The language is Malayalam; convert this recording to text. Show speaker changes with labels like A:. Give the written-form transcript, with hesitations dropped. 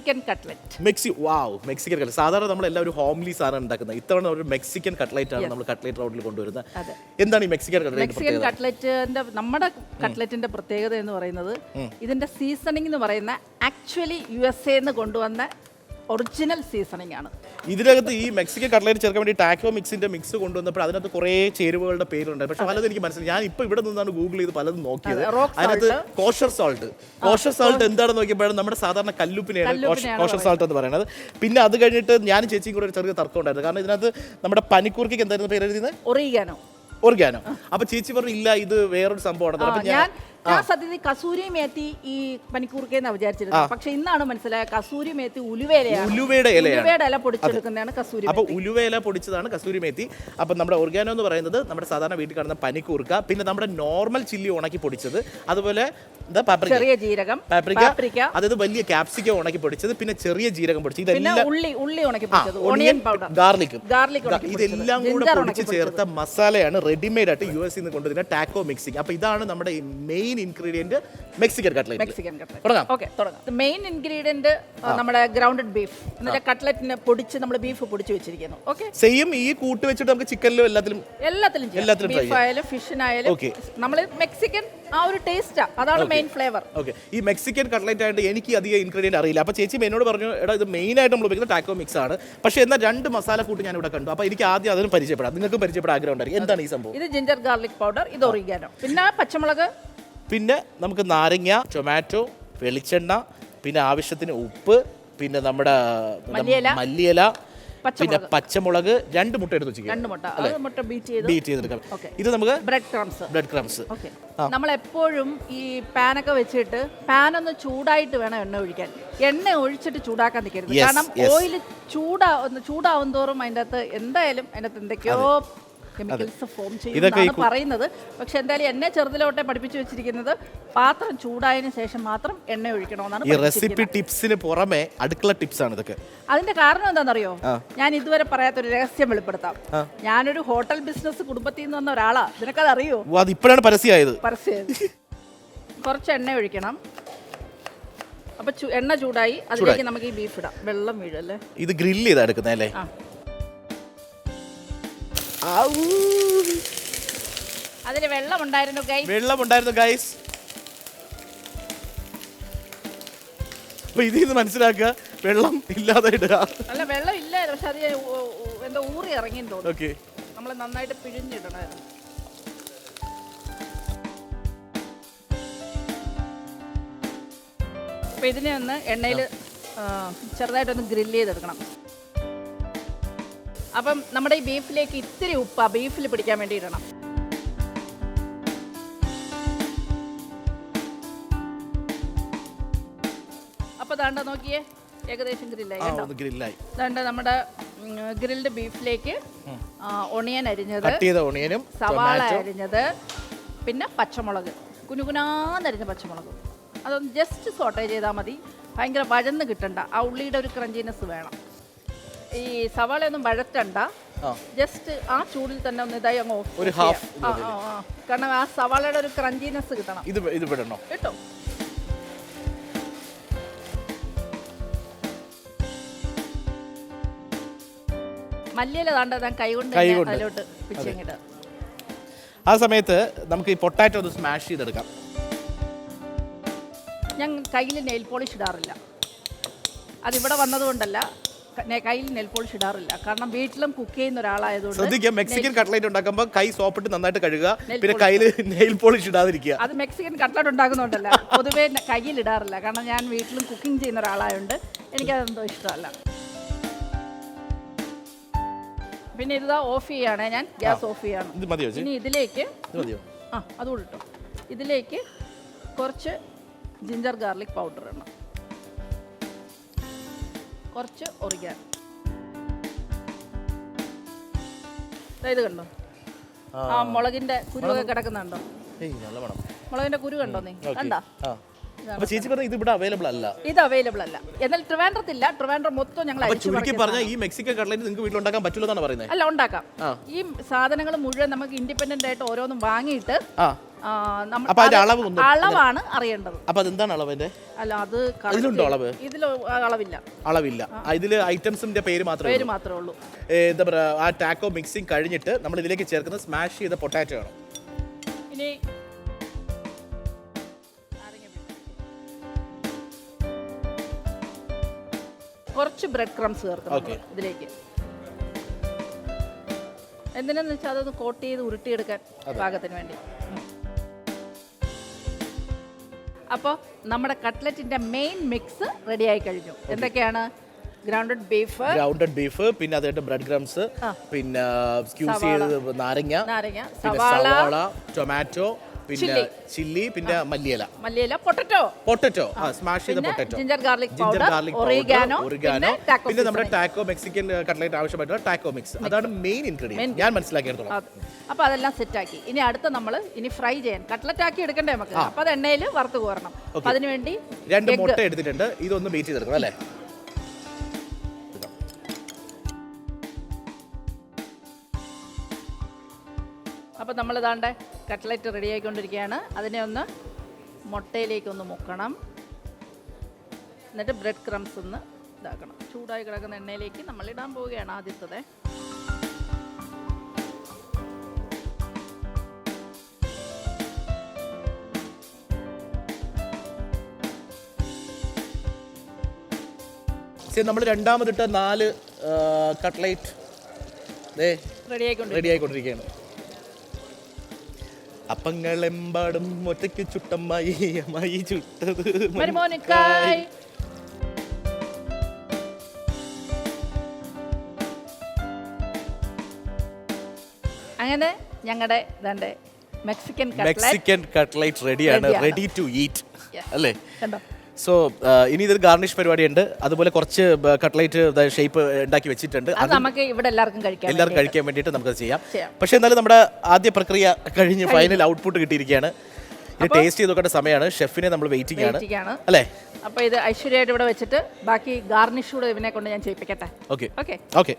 A: Mexican cutlet.
B: Mexican cutlet. സാധാരണ നമ്മളെല്ലാം ഒരു ഹോംലി സാധനം ഉണ്ടാക്കുന്നത്. ഇത്തവണ ഒരു മെക്സിക്കൻ കട്ട്ലറ്റ് ആണ് നമ്മൾ കട്ട്ലറ്റ് റൗണ്ടിൽ കൊണ്ടുവരുന്നത്. എന്താണ് ഈ മെക്സിക്കൻ കട്ട്ലറ്റ്?
A: മെക്സിക്കൻ കട്ട്ലറ്റിന്റെ നമ്മുടെ കട്ട്ലറ്റിന്റെ പ്രത്യേകത എന്ന് പറയുന്നത് ഇതിന്റെ സീസണിംഗ് എന്ന് പറയുന്ന ആക്ച്വലി USA കൊണ്ടുവന്ന ഒറിജിനൽ സീസണിംഗ് ആണ്.
B: ഇതിനകത്ത് ഈ മെക്സിക്കൻ കട്ട്ലറ്റ് ചേർക്കാൻ വേണ്ടി ടാക്കോ മിക്സിന്റെ മിക്സ് കൊണ്ടുവന്നപ്പോൾ അതിനകത്ത് കുറേ ചേരുവകളുടെ പേരുണ്ട്. പക്ഷെ പലതും എനിക്ക് മനസ്സിലായി. ഞാൻ ഇപ്പോൾ ഇവിടെ നിന്നാണ് ഗൂഗിൾ ചെയ്ത് പലതും നോക്കിയത്. അതിനകത്ത് കോഷർ സോൾട്ട് എന്താണെന്ന് നോക്കിയപ്പോഴാണ് നമ്മുടെ സാധാരണ കല്ലുപ്പിനെയാണ് കോഷർ സോൾട്ട് എന്ന് പറയുന്നത്. പിന്നെ അത് കഴിഞ്ഞിട്ട് ഞാൻ ചേച്ചിയും കൂടെ ഒരു ചെറിയ തർക്കം ഉണ്ടായിരുന്നു. കാരണം ഇതിനകത്ത് നമ്മുടെ പനിക്കൂർക്കയ്ക്ക് എന്തായിരുന്നു പേര് എഴുതുന്നത്? ഒറിഗാനോ. അപ്പൊ ചേച്ചി പറഞ്ഞു ഇല്ല ഇത് വേറൊരു സംഭവമാണ്.
A: ഞാൻ സത്യത്തിൽ കസൂരി മേത്തി ഈ പനിക്കൂർക്കെന്നാ വിചാരിച്ചിരുന്നത്. പക്ഷെ ഇന്നാണ് മനസ്സിലായത് കസൂരി മേത്തി ഉലുവയുടെ ഇല പൊടിച്ചെടുക്കുന്നതാണ് കസൂരി.
B: അപ്പൊ ഉലുവ ഇല പൊടിച്ചതാണ് കസൂരി മേത്തി. അപ്പൊ നമ്മുടെ ഒറിഗാനോ എന്ന് പറയുന്നത് നമ്മുടെ സാധാരണ വീട്ടിൽ കാണുന്ന പനിക്കൂർക്ക, പിന്നെ നമ്മുടെ നോർമൽ ചില്ലി ഉണക്കി പൊടിച്ചത്, അതുപോലെ
A: ചെറിയ ജീരകം,
B: പാപ്രിക്ക, അതായത് വലിയ ക്യാപ്സിക്കം ഉണക്കി പൊടിച്ചത്, പിന്നെ ചെറിയ ജീരകം പൊടിച്ചത്, ഇതെല്ലാം
A: ഉള്ളി ഉണക്കി പൊടിച്ചത്, ഓണിയൻ പൗഡർ,
B: ഗാർലിക്, ഇതെല്ലാം കൂടെ പൊടിച്ച് ചേർത്ത മസാലയാണ് റെഡിമെയ്ഡ് ആയിട്ട് US നിന്ന് കൊണ്ടുവരുന്ന ടാക്കോ മിക്സിംഗ്. അപ്പൊ ഇതാണ് നമ്മുടെ main ingredient Mexican cutlet.
A: Main ingredient നമ്മുടെ ഗ്രൗണ്ടഡ് ബീഫ്, എന്നിട്ട് കട്ട്ലറ്റിനെ പൊടിച്ച് നമ്മൾ ബീഫ് പൊടിച്ച് വെച്ചിരിക്കുന്നു. ഓക്കെ,
B: സെയിം ഈ കൂട്ട് വെച്ചിട്ട് നമുക്ക് ചിക്കനിലും എല്ലാത്തിലും
A: ബീഫായാലും ഫിഷിനായാലും നമ്മൾ മെക്സിക്കൻ ആ ഒരു ടേസ്റ്റ്, അതാണ് മെയിൻ ഫ്ലേവർ.
B: ഓക്കെ, ഈ മെക്സിക്കൻ കട്ട്ലറ്റ് ആയിട്ട് എനിക്ക് അധികം ഇൻഗ്രീഡിയന്റ് അറിയില്ല. അപ്പോൾ ചേച്ചി എന്നോട് പറഞ്ഞു എടാ ഇത് മെയിൻ ആയിട്ട് നമ്മൾ ഉപയോഗിക്കുന്ന ടാക്കോ മിക്സ് ആണ്. പക്ഷേ എന്നാൽ 2 മസാല കൂട്ട് ഞാൻ ഇവിടെ കണ്ടു. അപ്പോൾ എനിക്ക് ആദ്യം അതിന് പരിചയപ്പെടാം, നിങ്ങൾക്ക് പരിചയപ്പെടാൻ ആഗ്രഹം ഉണ്ടായിരിക്കും. എന്താണ് ഈ സംഭവം?
A: ഇത് ജിഞ്ചർ ഗാർലിക് പൗഡർ, ഇത് ഒറിഗാനോ, പിന്നെ പച്ചമുളക്,
B: പിന്നെ നമുക്ക് നാരങ്ങ, ടൊമാറ്റോ, വെളിച്ചെണ്ണ, പിന്നെ ആവശ്യത്തിന് ഉപ്പ്, പിന്നെ നമ്മുടെ മല്ലിയില, പിന്നെ പച്ചമുളക്, 2 മുട്ട എടുത്ത് വെച്ചിരിക്കും, ബീറ്റ് ചെയ്തെടുക്കാം. ഇത് നമുക്ക് ബ്രെഡ് ക്രംസ്.
A: നമ്മൾ എപ്പോഴും ഈ പാനൊക്കെ വെച്ചിട്ട് പാനൊന്ന് ചൂടായിട്ട് വേണം എണ്ണ ഒഴിക്കാൻ. എണ്ണ ഒഴിച്ചിട്ട് ചൂടാക്കാൻ നിൽക്കരുത്. കാരണം ഓയിൽ ചൂടാവും തോറും അതിൻ്റെ അകത്ത് എന്തായാലും അതിനകത്ത് എന്തൊക്കെയോ കെമിക്കൽസ് ഫോം ചെയ്യുന്നതാണ് പറയുന്നത്. പക്ഷെ എന്തായാലും എന്നെ ചെറുതിലോട്ടെ പഠിപ്പിച്ചു വെച്ചിരിക്കുന്നത് പാത്രം ചൂടായതിനു ശേഷം മാത്രം എണ്ണ ഒഴിക്കണമെന്നാണ്.
B: ഈ റെസിപ്പി ടിപ്സിന് പുറമെ അടുക്കള ടിപ്സ് ആണ് ഇതൊക്കെ.
A: അതിന്റെ കാരണം എന്താണെന്നറിയോ? ഞാൻ ഇതുവരെ പറയാത്തൊരു രഹസ്യം വെളിപ്പെടുത്താം. ഞാനൊരു ഹോട്ടൽ ബിസിനസ് കുടുംബത്തിൽ നിന്ന് വന്ന ഒരാളാ. നിനക്കത് അറിയോ?
B: ഇപ്പോഴാണ് പരസ്യമായത്.
A: കുറച്ച് എണ്ണ ഒഴിക്കണം. അപ്പൊ എണ്ണ ചൂടായി, അതിലേക്ക് നമുക്ക് ഈ ബീഫ് ഇടാം. വെള്ളം വീഴല്ലേ.
B: ഇത് ഗ്രില്ല് ചെയ്താ എടുക്കുന്നല്ലേ?
A: അതിന് വെള്ളം ഉണ്ടായിരുന്നു
B: ഗൈസ്. അപ്പൊ ഇതിന്ന് മനസ്സിലാക്കുക വെള്ളം ഇല്ലാതെ ഇടുക.
A: അല്ല, വെള്ളം ഇല്ലായിരുന്നു, പക്ഷെ അത് എന്തോ ഊറി ഇറങ്ങിയെന്ന് തോന്നുന്നു. നമ്മൾ നന്നായിട്ട് പിഴിഞ്ഞിടണമായിരുന്നു. അപ്പൊ ഇതിനെ ഒന്ന് എണ്ണയിൽ ചെറുതായിട്ടൊന്ന് ഗ്രില്ല് ചെയ്തെടുക്കണം. അപ്പം നമ്മുടെ ഈ ബീഫിലേക്ക് ഇത്തിരി ഉപ്പ് ബീഫിൽ പിടിക്കാൻ വേണ്ടി ഇടണം. അപ്പൊ ദാണ്ട നോക്കിയേ, ഏകദേശം ഗ്രില്ലായി. ദാണ്ട നമ്മുടെ ഗ്രിൽഡ് ബീഫിലേക്ക് ഒണിയൻ അരിഞ്ഞത്, സവാള അരിഞ്ഞത്, പിന്നെ പച്ചമുളക്, കുനുകുനാന്നരിഞ്ഞ പച്ചമുളക്, അതൊന്ന് ജസ്റ്റ് സോട്ടേ ചെയ്താൽ മതി. ഭയങ്കര വഴന്ന് കിട്ടണ്ട, ആ ഉള്ളിയുടെ ഒരു ക്രഞ്ചിനെസ് വേണം. ഈ സവാളയൊന്നും വഴറ്റണ്ട, ജസ്റ്റ് ആ ചൂടിൽ തന്നെ ഒന്ന് ഇതായി അങ്ങ്
B: ഒരു ഹാഫ്,
A: കാരണം ആ സവാളയുടെ ഒരു ക്രഞ്ചിനെസ് കിട്ടണം.
B: ഇത് വിടണോ?
A: കേട്ടോ. മല്ലിയില താണ്ട കൈ കൊണ്ട് അതിലോട്ട് പിച്ചിങ്ങിട്ട്.
B: ആ സമയത്ത് നമുക്ക് ഈ പൊട്ടാറ്റോ ഒന്ന് സ്മാഷ് ചെയ്തെടുക്കാം.
A: ഞാൻ കയ്യിൽ നെയിൽ പോളിഷ് ഇടാറില്ല. അതിവിടെ വന്നതുകൊണ്ടല്ല, കയ്യിൽ നെയിൽ പോളിഷ് ഇടാറില്ല. കാരണം വീട്ടിലും കുക്ക് ചെയ്യുന്ന ഒരാളായതുകൊണ്ട്.
B: ശ്രദ്ധിക്കുക, മെക്സിക്കൻ കട്ട്ലറ്റ് ഉണ്ടാക്കുമ്പോൾ കൈ സോപ്പിട്ട് നന്നായിട്ട് കഴുകുക, പിന്നെ കയ്യിൽ നെയിൽ പോളിഷ് ഇടാതിരിക്കുക.
A: അത് മെക്സിക്കൻ കട്ട്ലറ്റ് ഉണ്ടാക്കുന്നുണ്ടല്ല, പൊതുവേ കയ്യിൽ ഇടാറില്ല. കാരണം ഞാൻ വീട്ടിലും കുക്കിംഗ് ചെയ്യുന്ന ഒരാളായതുകൊണ്ട് എനിക്കതെന്തോ ഇഷ്ടമല്ല. പിന്നെ ഇതാ ഓഫ് ചെയ്യാണ് ഞാൻ, ഗ്യാസ് ഓഫ് ചെയ്യാണ്. ഇനി ഇതിലേക്ക് അതുകൂടെ ഇട്ടോ, ഇതിലേക്ക് കുറച്ച് ജിഞ്ചർ ഗാർലിക് പൗഡർ ഇടണം, കുറച്ച് ഒറിഗാനോ. ഇത് കണ്ടോ, ആ മുളകിന്റെ കുരുവൊക്കെ കിടക്കുന്നുണ്ടോ? മുളകിന്റെ കുരു കണ്ടോ? നീ കണ്ടാ?
B: ഇത് അവൈലബിൾ അല്ല.
A: എന്നാൽ ട്രിവാൻഡ്രത്തില്ല. ട്രിവാൻഡ്രം മൊത്തം ഞങ്ങൾ
B: ഈ മെക്സിക്കൻ കട്ട്ലറ്റ് നിങ്ങൾക്ക് വീട്ടിൽ ഉണ്ടാക്കാൻ പറ്റില്ലെന്നാണ് പറയുന്നത്.
A: അല്ല, ഉണ്ടാക്കാം. ഈ സാധനങ്ങൾ മുഴുവൻ നമുക്ക് ഇൻഡിപെൻഡന്റ് ആയിട്ട് ഓരോന്നും വാങ്ങിയിട്ട്
B: അപ്പൊ അതിന്റെ
A: അളവാണ് അറിയേണ്ടത്.
B: അപ്പൊ അതെന്താണ് അളവിന്റെ?
A: അല്ല, അത്
B: ഇതിലുണ്ടോ അളവ്?
A: ഇതിൽ അളവില്ല.
B: ഇതില് ഐറ്റംസിന്റെ പേര് മാത്രമേ ഉള്ളൂ. എന്താ പറയാ, ആ ടാക്കോ മിക്സിംഗ് കഴിഞ്ഞിട്ട് നമ്മൾ ഇതിലേക്ക് ചേർക്കുന്ന സ്മാഷ് ചെയ്ത പൊട്ടാറ്റോ ആണ്.
A: ഇനി കുറച്ച് ബ്രെഡ് ക്രംസ് ചേർക്കണം ഇതിലേക്ക്. എന്തിനാന്ന് വെച്ചാൽ അതൊന്ന് കോട്ട് ചെയ്ത് ഉരുട്ടിയെടുക്കാൻ പാകത്തിന് വേണ്ടി. അപ്പോൾ നമ്മുടെ കട്ട്ലറ്റിന്റെ മെയിൻ മിക്സ് റെഡി ആയി കഴിഞ്ഞു. എന്തൊക്കെയാണ്? ഗ്രൗണ്ടഡ് ബീഫ്, പിന്നെ അതായിട്ട് ബ്രെഡ് ക്രംസ്, പിന്നെ സ്ക്യൂസ് ചെയ്ത് നാരങ്ങ, സവാള, ടൊമാറ്റോ, പിന്നെ ചില്ലി, പിന്നെ മല്ലിയില, പൊട്ടറ്റോ, സ്മാഷ് ചെയ്ത potato, ginger garlic powder,
B: oregano, പിന്നെ നമ്മുടെ ടാക്കോ മെക്സിക്കൻ കട്ട്ലറ്റ് ആവശ്യമായിട്ടുള്ള ടാക്കോ മിക്സ്. അതാണ് മെയിൻ ഇൻഗ്രീഡിയന്റ് ഞാൻ മനസ്സിലാക്കിയെടുത്തോളാം.
A: അപ്പൊ അതെല്ലാം സെറ്റ് ആക്കി. ഇനി അടുത്ത നമ്മൾ ഫ്രൈ ചെയ്യാൻ കട്ട്ലറ്റ് ആക്കി എടുക്കണ്ടേ നമുക്ക്. അപ്പൊ അത് എണ്ണയിൽ വറുത്ത് കോരണം. അതിനുവേണ്ടി
B: 2 മുട്ട എടുത്തിട്ടുണ്ട്. ഇതൊന്ന് ബീറ്റ് ചെയ്തെടുക്കണം അല്ലേ?
A: അപ്പോൾ നമ്മൾ ഇതാണ്ട് കട്ട്ലറ്റ് റെഡി ആയിക്കൊണ്ടിരിക്കുകയാണ്. അതിനെ ഒന്ന് മുട്ടയിലേക്കൊന്ന് മുക്കണം. എന്നിട്ട് ബ്രെഡ് ക്രംസ് ഒന്ന് ഇതാക്കണം. ചൂടായി കിടക്കുന്ന എണ്ണയിലേക്ക് നമ്മൾ ഇടാൻ പോവുകയാണ് ആദ്യത്തത്.
B: നമ്മൾ രണ്ടാമതിട്ട 4 കട്ട്ലൈറ്റ് റെഡി ആയിക്കൊണ്ടിരിക്കുകയാണ്. അപ്പങ്ങളെമ്പാടും ഒറ്റയ്ക്ക് ചുട്ടമ്മായി അമ്മായി ചുട്ടത്.
A: അങ്ങനെ ഞങ്ങളുടെ മെക്സിക്കൻ
B: കട്ട്ലൈറ്റ് റെഡിയാണ്, റെഡി ടു ഈറ്റ് അല്ലേ? സോ ഇനി ഇതിൽ ഗാർണിഷ് പരിപാടിയുണ്ട്. അതുപോലെ കുറച്ച് കട്ട്ലൈറ്റ് ഷേപ്പ് ഉണ്ടാക്കി വെച്ചിട്ടുണ്ട്.
A: അത് നമുക്ക് ഇവിടെ എല്ലാവർക്കും
B: കഴിക്കാൻ വേണ്ടിയിട്ട് നമുക്കത് ചെയ്യാം. പക്ഷേ എന്നാലും നമ്മുടെ ആദ്യ പ്രക്രിയ കഴിഞ്ഞ് ഫൈനൽ ഔട്ട്പുട്ട് കിട്ടിയിരിക്കുകയാണ്. ഇത് ടേസ്റ്റ് ചെയ്ത് നോക്കേണ്ട സമയമാണ്. ഷെഫിനെ നമ്മൾ വെയിറ്റിംഗ് ആണ് അല്ലേ?
A: അപ്പോൾ ഇത് ഐശ്വര്യമായിട്ട് ഇവിടെ വെച്ചിട്ട് ബാക്കി ഗാർണിഷ് കൂടെ ഇവനെ കൊണ്ട് ഞാൻ ചെയ്യിപ്പിക്കട്ടെ.
B: ഓക്കെ.